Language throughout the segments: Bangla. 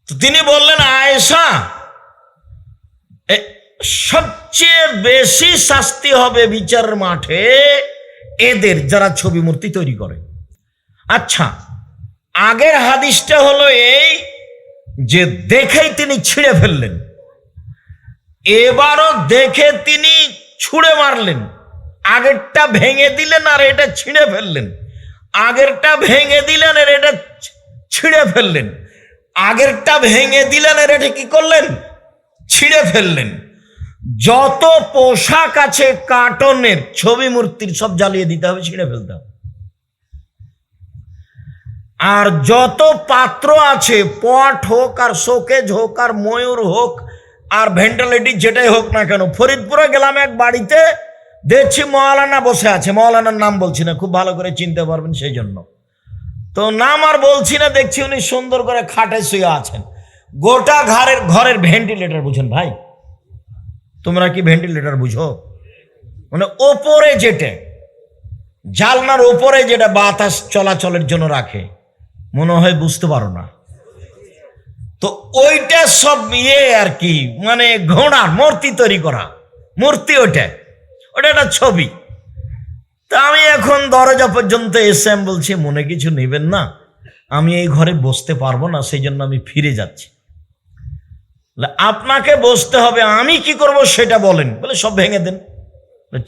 তো তিনি বললেন, আয়েশা, সবচেয়ে বেশি শাস্তি হবে বিচারের মাঠে এদের, যারা ছবি মূর্তি তৈরি করে। আচ্ছা, আগের হাদিসটা হলো এই যে দেখেই তিনি ছিঁড়ে ফেললেন, এবারও দেখে তিনি ছুঁড়ে মারলেন। আগেরটা ভেঙে দিলেন আর এটা ছিঁড়ে ফেললেন, আগেরটা ভেঙে দিলেন আর এটা ছিঁড়ে ফেললেন, আগেরটা ভেঙে দিলেন আর এটা কি করলেন, ছিঁড়ে ফেললেন। যত পোশাক আছে কার্টনের ছবি মূর্তির সব জ্বালিয়ে দিতে হবে, ছিঁড়ে ফেলতে হবে। আর যত পাত্র আছে, পট হোক আর শোকেজ হোক আর ময়ূর হোক আর ভেন্টিলেটর যেটাই হোক না কেন, ফরিদপুরে গেলাম এক বাড়িতে, দেখছি মৌলানা বসে আছে, মৌলানার নাম বলছি না, খুব ভালো করে চিনতে পারবেন সেই জন্য তো নাম আর বলছি না। দেখছি উনি সুন্দর করে খাটে শুয়ে আছেন, গোটা ঘরের ভেন্টিলেটর। বুঝেন ভাই, তোমরা কি ভেন্টিলেটর বুঝো? মানে ওপরে যেটা, জালনার ওপরে যেটা বাতাস চলাচলের জন্য রাখে, মনে হয় বুঝতে পারো না। তো ওইটা সব আর কি, মানে ঘোড়ার মূর্তি তৈরি করা, মূর্তি ওটা একটা ছবি। তা আমি এখন দরজা পর্যন্ত এসে আমি বলছি, মনে কিছু নেবেন না, আমি এই ঘরে বসতে পারবো না, সেই জন্য আমি ফিরে যাচ্ছি। আপনাকে বসতে হবে, আমি কি করব সেটা বলেন। বলে সব ভেঙে দেন।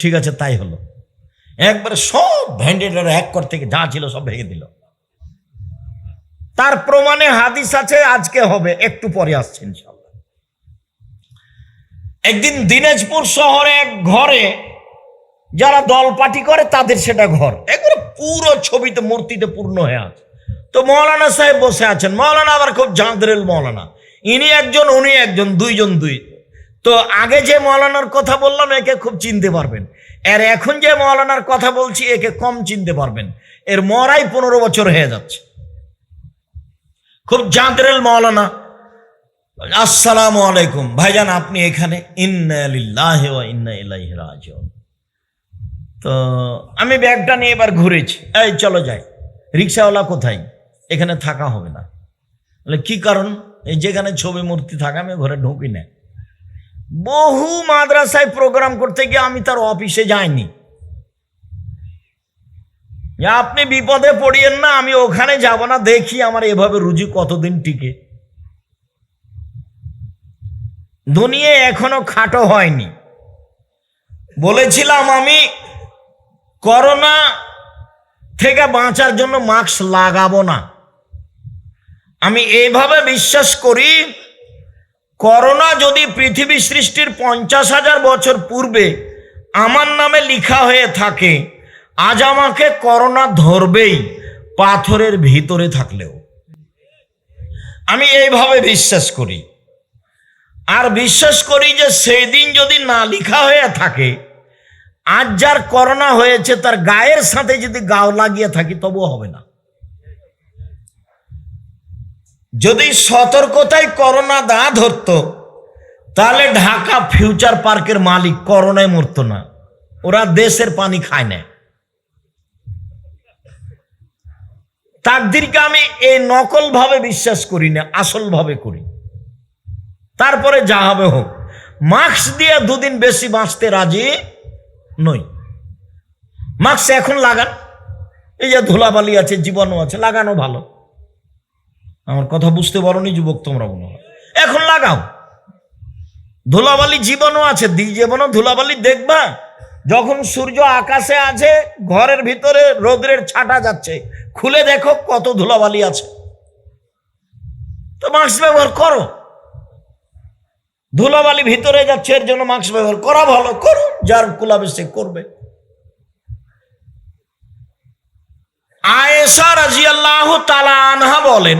ঠিক আছে, তাই হলো। একবারে সব ভেন্টিলেটর এক কর থেকে যা ছিল সব ভেঙে দিল। তার প্রমাণে হাদিস আছে, আজকে হবে, একটু পরে আসছে ইনশাআল্লাহ। একদিন দিনাজপুর শহরে এক ঘরে যারা দল পার্টি করে তাদের সেটা ঘর, একবারে পুরো ছবিতে মূর্তিতে পূর্ণ হয়ে আছে। তো মৌলানা সাহেব বসে আছেন, মৌলানা আবার খুব জাঁদরেল মৌলানা, ইনি একজন উনি একজন, দুইজন দুই। তো আগে যে মৌলানার কথা বললাম একে খুব চিনতে পারবেন, আর এখন যে মৌলানার কথা বলছি একে কম চিনতে পারবেন। এর মরাই 15 বছর হয়ে যাচ্ছে। খুব জাঁদরেল মৌলানা। আসসালামু আলাইকুম ভাইজান, আপনি এখানে? ইন্না লিল্লাহি ওয়া ইন্না ইলাইহি রাজিউন। তো আমি ব্যাগটা নিয়ে এবার ঘুরেছি, এই চলো যাই। রিক্সাওয়ালা কোথায়? এখানে থাকা হবে না। বলে কি কারণ? এই যেখানে ছবি মূর্তি থাকে আমি ঘরে ঢুকি না। বহু মাদ্রাসায় প্রোগ্রাম করতে গিয়ে আমি তার অফিসে যাইনি। আপনি বিপদে পড়িয়েন না, আমি ওখানে যাব না, দেখি আমার এভাবে রুজি কতদিন টিকে। দুনিয়া এখনো খাটো হয়নি। বলেছিলাম আমি করোনা থেকে বাঁচার জন্য মাস্ক লাগাবো না। আমি এইভাবে বিশ্বাস করি, করোনা যদি পৃথিবী সৃষ্টির 50,000 বছর পূর্বে আমার নামে লিখা হয়ে থাকে, আজ আমাকে করোনা ধরবেই, পাথরের ভিতরে থাকলেও। আমি এইভাবে বিশ্বাস করি। আর বিশ্বাস করি যে সেই দিন যদি না লিখা হয়ে থাকে, আজ যার করোনা হয়েছে তার গায়ের সাথে যদি গাও লাগিয়ে থাকি তবুও হবে না। যদি সতর্কতায় করোনা না ধরতো তাহলে ঢাকা ফিউচার পার্কের মালিক করোনায় মরতো না, ওরা দেশের পানি খায় না। তাকদীরকে আমি এই নকল ভাবে বিশ্বাস করি না, আসল ভাবে করি। তারপরে যা হবে হোক, মাস্ক দিয়ে 2 দিন বেশি বাঁচতে রাজি নই। মাস্ক এখন লাগান, এই যে ধুলাবালি আছে, জীবাণু আছে, লাগানো ভালো। আমার কথা বুঝতে পারোনি যুবক তোমরা? মনে হয় এখন লাগাও। ধুলাবালি জীবাণু আছে, জীবাণু ধুলাবালি দেখবা যখন সূর্য আকাশে আছে, ঘরের ভিতরে রোদ্রের ছাটা যাচ্ছে, খুলে দেখো কত ধুলাবালি আছে। তো মাস্ক ব্যবহার করো। ধুলাবালি ভিতরে যাচ্ছে, এর জন্য মাস্ক ব্যবহার করা ভালো, করো, যার কুলাবে সে করবে। আয়েশা রাদিয়াল্লাহু তাআলা আনহা বলেন,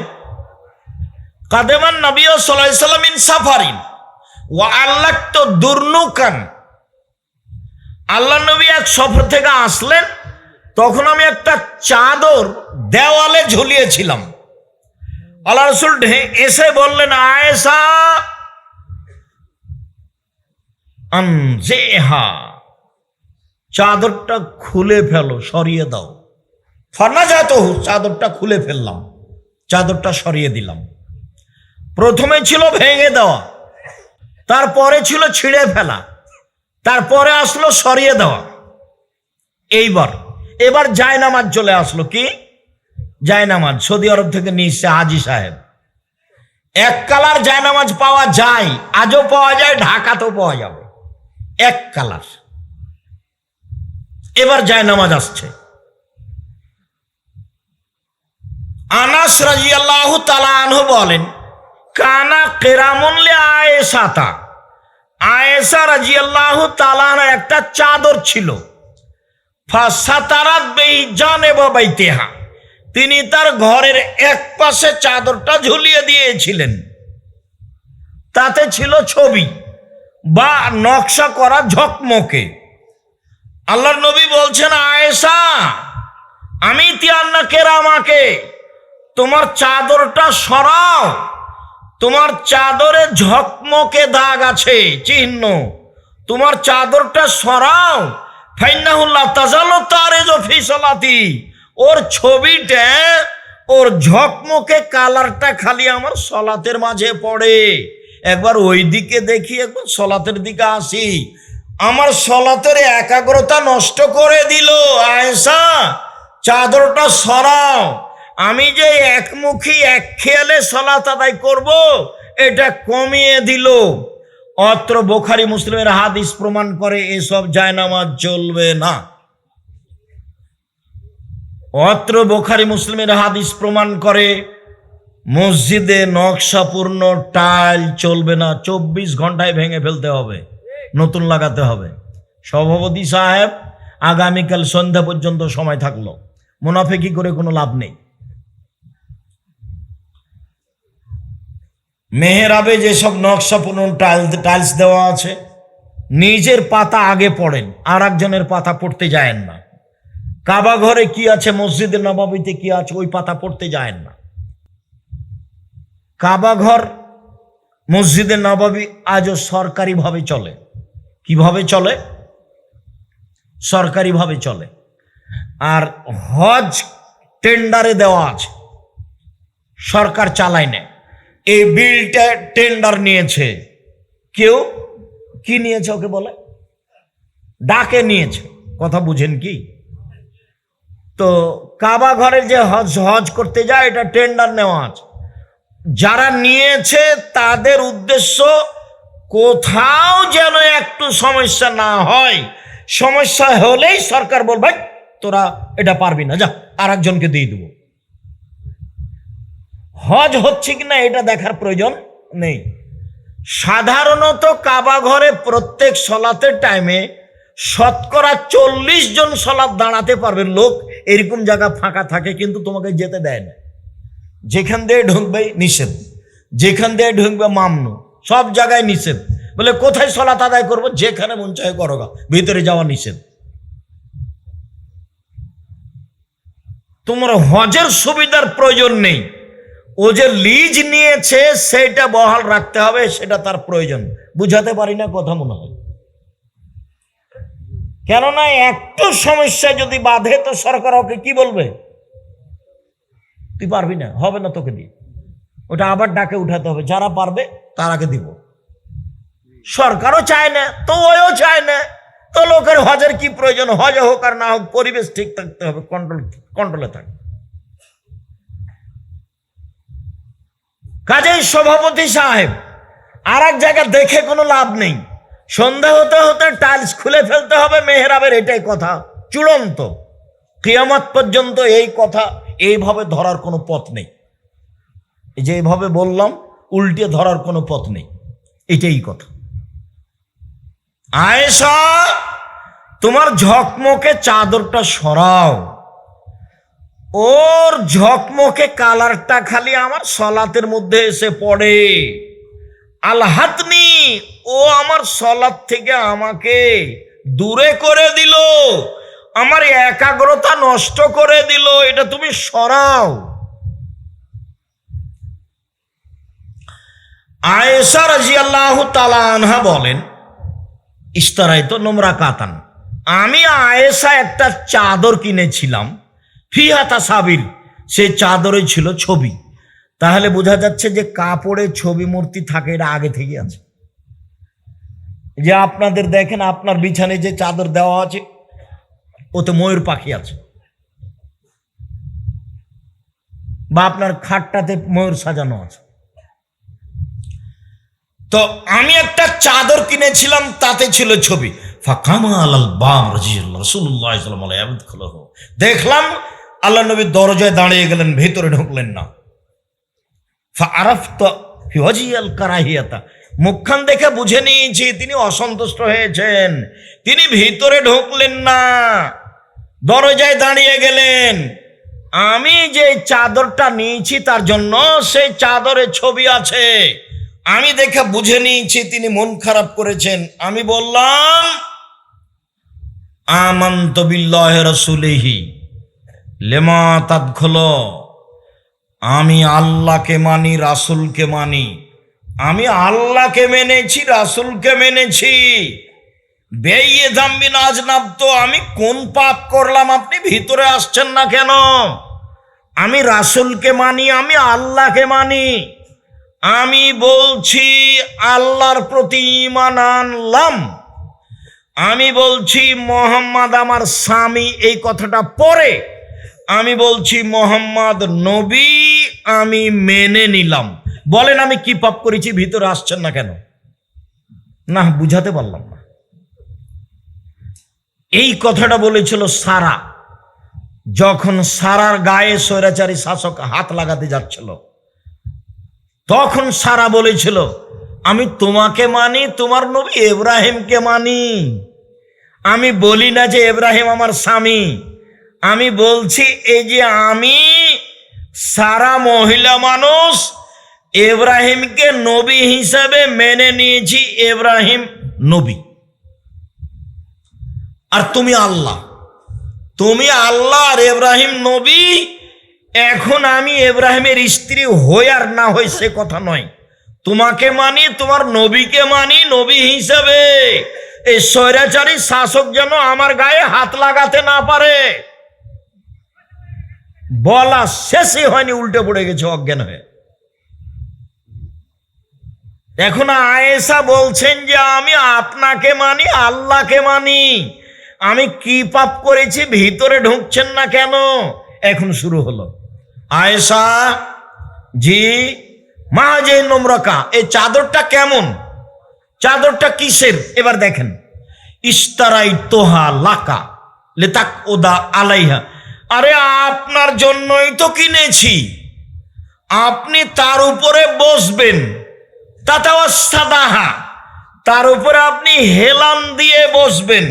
কাদেমান নবী সাল্লাল্লাহু আলাইহি ওয়াসাল্লাম ইন সাফারিন ওয়া আল্লাকতু দুরনুকান। আল্লাহ নবী এক সফর থেকে আসলেন, তখন আমি একটা চাদর দেওয়ালে ঝুলিয়েছিলাম। আল্লাহ রাসূল এসে বললেন, আয়েশা আনজিহা, চাদরটা খুলে ফেলো, সরিয়ে দাও। ফানাজাতহু, চাদরটা খুলে ফেললাম, চাদরটা সরিয়ে দিলাম। প্রথমে ছিল ভেঙে দেওয়া, তারপরে ছিল ছিঁড়ে ফেলা, তারপরে আসলো সরিয়ে দেওয়া। এবার জায়নামাজ চলে আসলো। কি জায়নামাজ? সৌদি আরব থেকে নিয়ে এসছে হাজি সাহেব। এক কালার জায়নামাজ পাওয়া যায়, আজও পাওয়া যায়, ঢাকাতেও পাওয়া যাবে এক কালার। এবার জায়নামাজ আসছে। আনাস রাদিয়াল্লাহু তাআলা আনহু বলেন, কানা কিরামুন লি আয়েশাতা, আয়েশা রাদিয়াল্লাহু তাআলা একটা চাদর ছিল, ফাসাতারাত বিহি জানেবা বাইতিহা, তিনি তার ঘরের এক পাশে চাদরটা ঝুলিয়ে দিয়েছিলেন। তাতে ছিল ছবি বা নকশা করা ঝকমকে। আল্লাহর নবী বলছেন, আয়েশা, আমি তিয়ান্না কেরামাকে, তোমার চাদরটা সরাও, তোমার চাদরে ঝকমকে দাগ আছে, চিহ্ন, তোমার চাদরটা সরাও। ফাইন্নাহুল্লাহ তাজালু তারিজু ফি সালাতি, ওর ছবিটা, ওর ঝকমকে কালারটা খালি আমার সলাতের মাঝে পড়ে। একবার ওই দিকে দেখি, একবার সলাতের দিকে আসি, আমার সলাতের একাগ্রতা নষ্ট করে দিল। আয়েশা, চাদরটা সরাও, আমি যে একমুখী এক খেয়ালে সলাত আদায় করব, এটা কমিয়ে দিল। অত্র বুখারী মুসলিমের হাদিস প্রমাণ করে এসব জায়নামাজ চলবে না। অত্র বুখারী মুসলিমের হাদিস প্রমাণ করে মসজিদে নকশাপূর্ণ টাইল চলবে না, 24 ঘন্টায় ভেঙে ফেলতে হবে, নতুন লাগাতে হবে। সভাপতি সাহেব, আগামীকাল সন্ধ্যা পর্যন্ত সময় থাকলো, মুনাফিকি করে কোনো লাভ নেই। মেহরাবে যেসব নকশাপূর্ণ টাইলস দেওয়া আছে, নিজের পাতা আগে পড়েন, আর একজনের পাতা পড়তে যায়েন না। কাবা ঘরে কি আছে, মসজিদে নববীতে কি আছে, ওই পাতা পড়তে যায়েন না। কাবা ঘর, মসজিদে নববী আজও সরকারিভাবে চলে। কিভাবে চলে? সরকারিভাবে চলে। আর হজ টেন্ডারে দেওয়া আছে, সরকার চালায় না। এই বিলটা টেন্ডার নিয়েছে কেউ, কি নিয়েছে ওকে বলে, ডাকে নিয়েছে, কথা বুঝেন কি? তো কাবা ঘরে যে হজ করতে যায়, এটা টেন্ডার নেওয়া আছে। যারা নিয়েছে তাদের উদ্দেশ্য কোথাও যেন একটু সমস্যা না হয়। সমস্যা হলেই সরকার বলবে, তোরা এটা পারবি না, যা আর একজনকে দিয়ে দেবো। হজ হচ্ছে কিনা এটা দেখার প্রয়োজন নেই। সাধারণত কাবা ঘরে প্রত্যেক সলাতের টাইমে শতকরা 40 জন সলাত দাঁড়াতে পারবেন লোক, এরকম জায়গা ফাঁকা থাকে, কিন্তু তোমাকে যেতে দেয় না। যেখান দিয়ে ঢুকবে নিষেধ, যেখান দিয়ে ঢুকবে মামনু, সব জায়গায় নিষেধ। বলে কোথায় সলাত আদায় করবো, যেখানে মন চায় করো, ভিতরে যাওয়া নিষেধ। তোমার হজের সুবিধার প্রয়োজন নেই, ও যে লিজ নিয়েছে সেটা বহাল রাখতে হবে, সেটা তার প্রয়োজন। বুঝাতে পারি না কথা মনে হয়? কেননা একটু সমস্যা যদি বাধে, তো সরকার ওকে কি বলবে, তুই পারবি না, হবে না তোকে দিয়ে। ওটা আবার ডাকে উঠাতে হবে, যারা পারবে তারাকে দিব। সরকারও চায় না, তো ওও চায় না, তো লোকের হজের কি প্রয়োজন? হজ হোক আর না হোক, পরিবেশ ঠিক থাকতে হবে, কন্ট্রোলে থাকবে। কাজেই সভাপতি সাহেব, আর এক জায়গা দেখে কোনো লাভ নেই। সন্ধ্যা হতে হতে টাইলস খুলে ফেলতে হবে মেহরাবের, এটাই কথা চূড়ান্ত। কিয়ামত পর্যন্ত এই কথা এইভাবে ধরার কোনো পথ নেই। এই যে এইভাবে বললাম, উল্টে ধরার কোনো পথ নেই, এটাই কথা। আয়েশা, তোমার ঝকমকে চাদরটা সরাও, ওর ঝকমকে কালারটা খালি আমার সলাতের মধ্যে এসে পড়ে। আলহাতনি, ও আমার সলাত থেকে আমাকে দূরে করে দিল, আমার একাগ্রতা নষ্ট করে দিল, এটা তুমি সরাও। আয়েশা রাদিয়াল্লাহু তাআলা আনহা বলেন, ইশতারাইতু নুমরাকাতান, আমি আয়েশা একটা চাদর কিনেছিলাম, ফিহা তাসাবির, সেই চাদরে ছিল ছবি। তাহলে বোঝা যাচ্ছে যে কাপড়ে ছবি মূর্তি থাকে, এটা আগে থেকে আছে। যে আপনাদের দেখেন আপনার বিছানায় যে চাদর দেওয়া আছে ওতে ময়ূর পাখি আছে, বা আপনার খাটটাতে ময়ূর সাজানো আছে। তো আমি একটা চাদর কিনেছিলাম, তাতে ছিল ছবি। দেখলাম আল্লাহ নবী দরজায় দাঁড়িয়ে গেলেন, ভেতরে ঢুকলেন না। মুখখান দেখে বুঝে নিয়েছি তিনি অসন্তুষ্ট হয়েছেন, তিনি ভিতরে ঢুকলেন না, দরজায় দাঁড়িয়ে গেলেন। আমি যে চাদরটা নিয়েছি তার জন্য সেই চাদরে ছবি আছে, আমি দেখে বুঝে নিয়েছি তিনি মন খারাপ করেছেন। আমি বললাম, আমানতু বিল্লাহি রাসূলিহি লিমা তাদখুলু, আমি আল্লাহকে মানি, রাসূলকে মানি। আমি আল্লাহকে মেনেছি, রাসূলকে মেনেছি। বেইয়ে জাম্বি নাজনাব, তো আমি কোন পাপ করলাম আপনি ভিতরে আসছেন না কেন? আমি রাসূলকে মানি, আমি আল্লাহকে মানি। আমি বলছি আল্লাহর প্রতি ঈমান আনলাম, আমি বলছি মোহাম্মদ আমার স্বামী, এই কথাটা পরে আমি বলছি মোহাম্মদ নবী, আমি মেনে নিলাম। বলেন আমি কি পাপ করেছি, ভিতরে আসছেন না কেন? না, বুঝাতে পারলাম না। এই কথাটা বলেছিল সারা, যখন সারার গায়ে স্বৈরাচারী শাসক হাত লাগাতে যাচ্ছিল, তখন সারা বলেছিল আমি তোমাকে মানি, তোমার নবী ইব্রাহিমকে মানি। আমি বলি না যে ইব্রাহিম আমার স্বামী, আমি বলছি এই যে আমি সারা মহিলা মানুষ, ইব্রাহিমকে নবী হিসাবে মেনে নিয়েছি, ইব্রাহিম নবী। আর তুমি আল্লাহ, তুমি আল্লাহ আর ইব্রাহিম নবী। এখন আমি ইব্রাহিমের স্ত্রী হই আর না হই সে কথা নয়, তোমাকে মানি, তোমার নবীকে মানি নবী হিসাবে। এই স্বৈরাচারী শাসক যেন আমার গায়ে হাত লাগাতে না পারে। বলা শেষই হয়নি, উল্টে পড়ে গেছে অজ্ঞান হয়ে। এখন আয়েশা বলছেন যে আমি আপনাকে মানি, আল্লাহকে মানি, আমি কি পাপ করেছি ভিতরে ঢুকছেন না কেন? এখন শুরু হলো, আয়েশা জি মাহাজে নম্রকা, এই চাদরটা কেমন, চাদরটা কিসের? এবার দেখেন, ইস্তারাই তোহা লাকা লেতাক ওদা আলাইহা, আরে আপনার জন্যই তো কিনেছি, আপনি তার উপরে বসবেন। তাতাওয়াসাদাহা, তার উপরে আপনি হেলান দিয়ে বসবেন,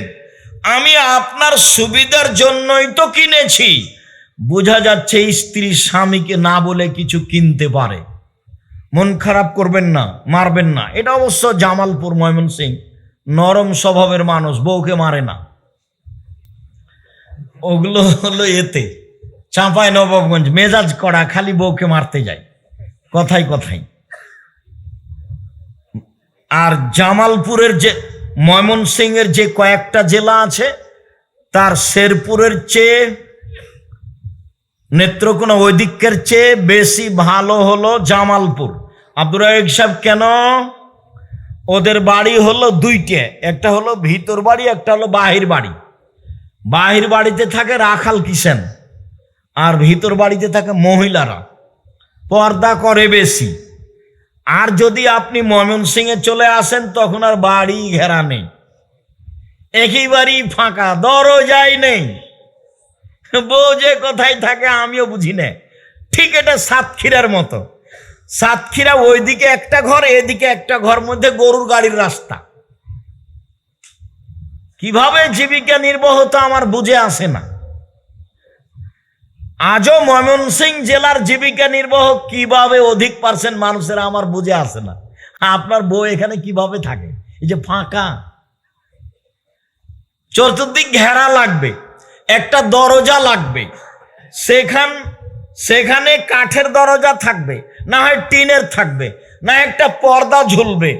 আমি আপনার সুবিধার জন্যই তো কিনেছি। বোঝা যাচ্ছে স্ত্রী স্বামীকে না বলে কিছু কিনতে পারে। মন খারাপ করবেন না, মারবেন না। এটা অবশ্য জামালপুর ময়মনসিংহ, নরম স্বভাবের মানুষ, বউকে মারে না। ওগুলো হলো এতে চাঁপাই নবাবগঞ্জ, মেজাজ করা, খালি বউকে মারতে যায় কথাই কথাই। আর জামালপুরের যে ময়মনসিংহের যে কয়েকটা জেলা আছে, তার শেরপুরের চেয়ে, নেত্রকোনা ওই দিকের চেয়ে বেশি ভালো হলো জামালপুর। আব্দুর রাজ্জাক সাহেব কেন? ওদের বাড়ি হলো দুইটে, একটা হলো ভিতর বাড়ি, একটা হলো বাহির বাড়ি। বাহির বাড়িতে থাকে রাখাল কিষেন, আর ভিতর বাড়িতে থাকে মহিলারা, পর্দা করে বেশি। আর যদি আপনি ময়মনসিংহে চলে আসেন তখন আর বাড়ি ঘেরা নেই, একেবারেই ফাঁকা, দরজাই নেই। বউ যে কোথায় থাকে আমিও বুঝি না। ঠিক এটা সাতক্ষীরার মতো। সাতক্ষীরা ওইদিকে একটা ঘর, এদিকে একটা ঘর, মধ্যে গরুর গাড়ির রাস্তা। কিভাবে জীবিকা নির্বাহ তো আমার বুঝে আসে না। আজও ময়মনসিংহ জেলার জীবিকা নির্বাহ কিভাবে অধিক পার্সেন্ট মানুষের আমার বুঝে আসে না। আপনার বউ এখানে কিভাবে থাকে? এই যে ফাঁকা, চতুর্দিক ঘেরা লাগবে, একটা দরজা লাগবে, সেখানে কাঠের দরজা থাকবে, না হয় টিনের থাকবে, না একটা পর্দা ঝুলবে,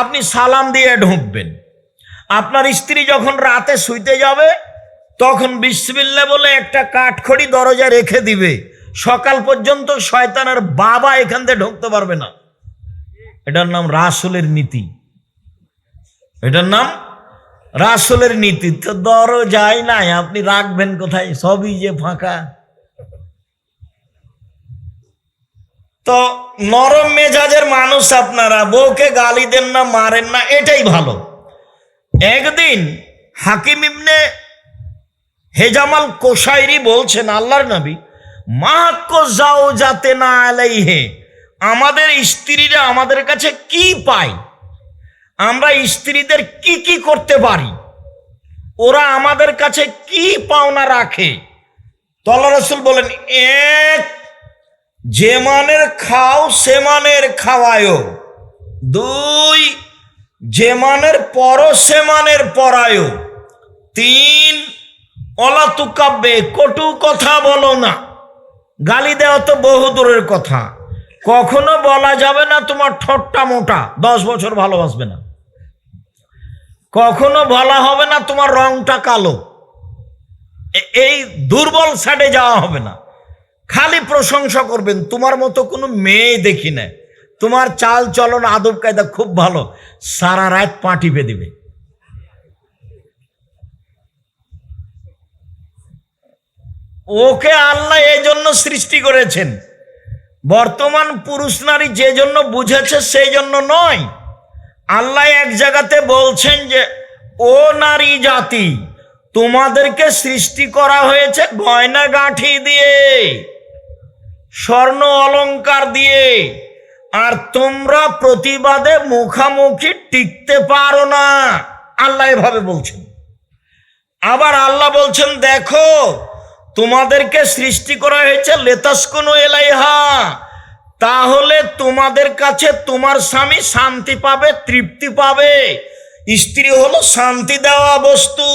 আপনি সালাম দিয়ে ঢুকবেন। আপনার স্ত্রী যখন রাতে শুইতে যাবে তখন বিসমিল্লাহ বলে একটা কাঠখড়ি দরজা রেখে দিবে, সকাল পর্যন্ত শয়তানের বাবা এখান থেকে ঢুকতে পারবে না। এটার নাম রাসূলের নীতি, এটার নাম রাসূলের নীতি। তো দরজাই নাই, আপনি রাখবেন কোথায়? সবই যে ফাঁকা। তো নরম মেজাজের মানুষ আপনারা, বউকে গালি দেন না, মারেন না, এটাই ভালো। একদিন হাকিম ইবনে হেজামাল কোশাইরি বলছেন, আল্লাহর নবী, মাক্কো যাও যাতে না আলাইহে, আমাদের স্ত্রীরা আমাদের কাছে কি পায়, আমরা স্ত্রীদের কি কি করতে পারি, ওরা আমাদের কাছে কি পাওনা রাখে। তো আল্লাহ রাসূল বলেন, এক, যে মানের খাও সে মানের খাওয়ায়ও। দুই, যে মানের পরো সে মানের পরায়ও। তিন, অলা তুকাব্বে, কটু কথা বলো না। গালি দেওয়া তো বহু দূরের কথা, কখনো বলা যাবে না তোমার ঠোঁটটা মোটা, 10 বছর ভালোবাসবে না। কখনো বলা হবে না তোমার রংটা কালো, এই দুর্বল সাইডে যাওয়া হবে না। খালি প্রশংসা করবেন, তোমার মতো কোনো মেয়ে দেখি না, তোমার চাল চলন আদব কায়দা খুব ভালো, সারা রাত পা টিপে দিবে। ওকে আল্লাহ এই জন্য সৃষ্টি করেছেন। বর্তমান পুরুষ নারী যে জন্য বুঝেছে সেই জন্য নয়। আল্লাহ এক জায়গাতে বলছেন যে, ও নারী জাতি, তোমাদেরকে সৃষ্টি করা হয়েছে গয়না গাঁঠি দিয়ে, স্বর্ণ অলংকার দিয়ে, আর তোমরা প্রতিবাদে মুখামুখি টিকতে পারো না। আল্লাহ এভাবে বলছেন। আবার আল্লাহ বলছেন, দেখো তোমাদেরকে সৃষ্টি করা হয়েছে লেতাসকুনু ইলাইহা, তাহলে তোমাদের কাছে তোমার স্বামী শান্তি পাবে, তৃপ্তি পাবে। স্ত্রী হলো শান্তি দেওয়া বস্তু,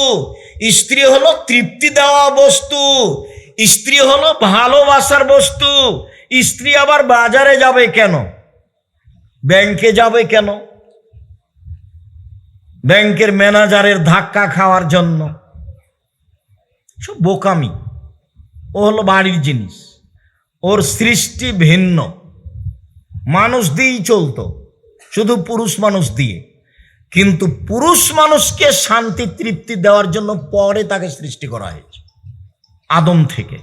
স্ত্রী হলো তৃপ্তি দেওয়া বস্তু, স্ত্রী হলো ভালোবাসার বস্তু। স্ত্রী আবার বাজারে যাবে কেন? ব্যাংকে যাবে কেন? ব্যাংকের ম্যানেজারের ধাক্কা খাওয়ার জন্য? সব বোকামি। ও হলো বাড়ির জিনিস, ওর সৃষ্টি ভিন্ন। মানুষ দিয়েই চলতো, শুধু পুরুষ মানুষ দিয়ে। কিন্তু পুরুষ মানুষকে শান্তি তৃপ্তি দেওয়ার জন্য পরে তাকে সৃষ্টি করা হয়েছে, আদম থেকে।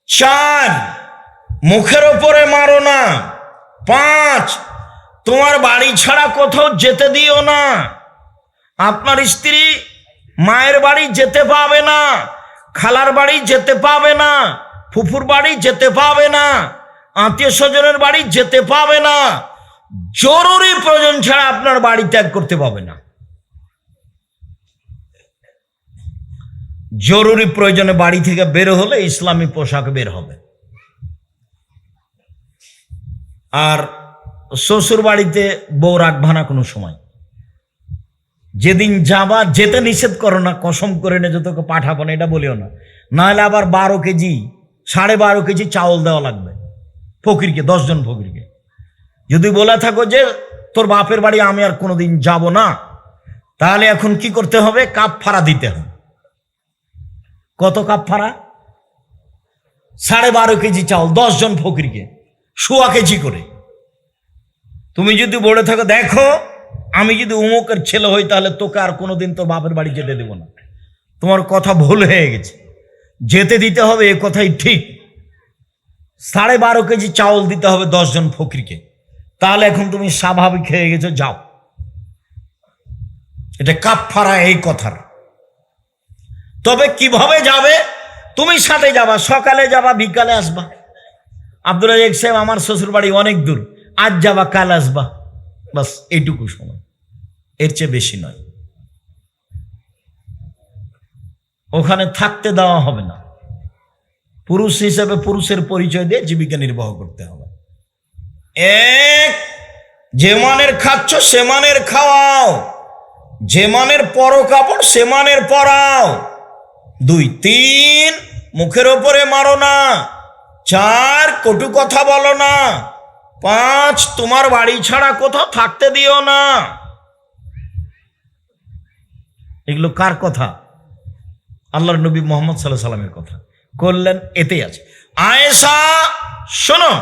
4, মুখের ওপরে মারো না। 5, তোমার বাড়ি ছাড়া কোথাও যেতে দিও না। আপনার স্ত্রী মায়ের বাড়ি যেতে পাবে না, খালার বাড়ি যেতে পাবে না, ফুফুর বাড়ি যেতে পাবে না, আত্মীয় স্বজনের বাড়ি যেতে পাবে না। জরুরি প্রয়োজন ছাড়া আপনার বাড়ি ত্যাগ করতে পাবে না। জরুরি প্রয়োজনে বাড়ি থেকে বের হলে ইসলামী পোশাক বের হবে। আর শ্বশুর বাড়িতে বউ রাখবা না কোনো সময়। যেদিন যাবা, যেতে নিষেধ করো না, কসম করে নে তোকে পাঠাবো না, এটা বলিও না। নাহলে আবার 12 কেজি 12.5 কেজি চাউল দেওয়া লাগবে ফকিরকে, 10 জন ফকিরকে। যদি বলে থাকো যে তোর বাপের বাড়ি আমি আর কোনোদিন যাব না, তাহলে এখন কি করতে হবে? কাফারা দিতে হবে। কত কাফারা? 12.5 কেজি চাউল 10 জন ফকিরকে, 1.25 কেজি করে। তুমি যদি বলে থাকো, দেখো আমি যদি উমুকের ছেলে হই তাহলে তোকে আর কোনোদিন তোর বাপের বাড়ি যেতে দেব না, তোমার কথা ভুল হয়ে গেছে। যেতে দিতে হবে, এ কথাই ঠিক। 12.5 কেজি চাউল দিতে হবে 10 জন ফকিরকে, তাহলে এখন তুমি স্বাভাবিক হয়ে গেছো, যাও। এটা কাফারা এই কথার। তবে কিভাবে যাবে? তুমি সাথে যাবা, সকালে যাবা, বিকালে আসবা। আব্দুল রাজ্জাক সাহেব, আমার শ্বশুর বাড়ি অনেক দূর, আজ যাবা কাল আসবা, বাস এইটুকু সময়, এর চেয়ে বেশি নয়। ওখানে থাকতে দেওয়া হবে না। পুরুষ হিসেবে পুরুষের পরিচয় দিয়ে জীবিকা নির্বাহ করতে হবে। 1, যে মানের খাচ্ছ সে মানের খাওয়াও, যে মানের পরো কাপড় সে মানের পরাও। 2, 3, মুখের ওপরে মারো না। 4, কটু কথা বলো না। 5, তোমার বাড়ি ছাড়া কোথাও থাকতে দিও না। এগুলো কার কথা? আল্লাহর নবী মুহাম্মদ সাল্লাল্লাহু আলাইহি ওয়াসাল্লামের কথা। করলেন, এতেই আছে। আয়েশা শোনো,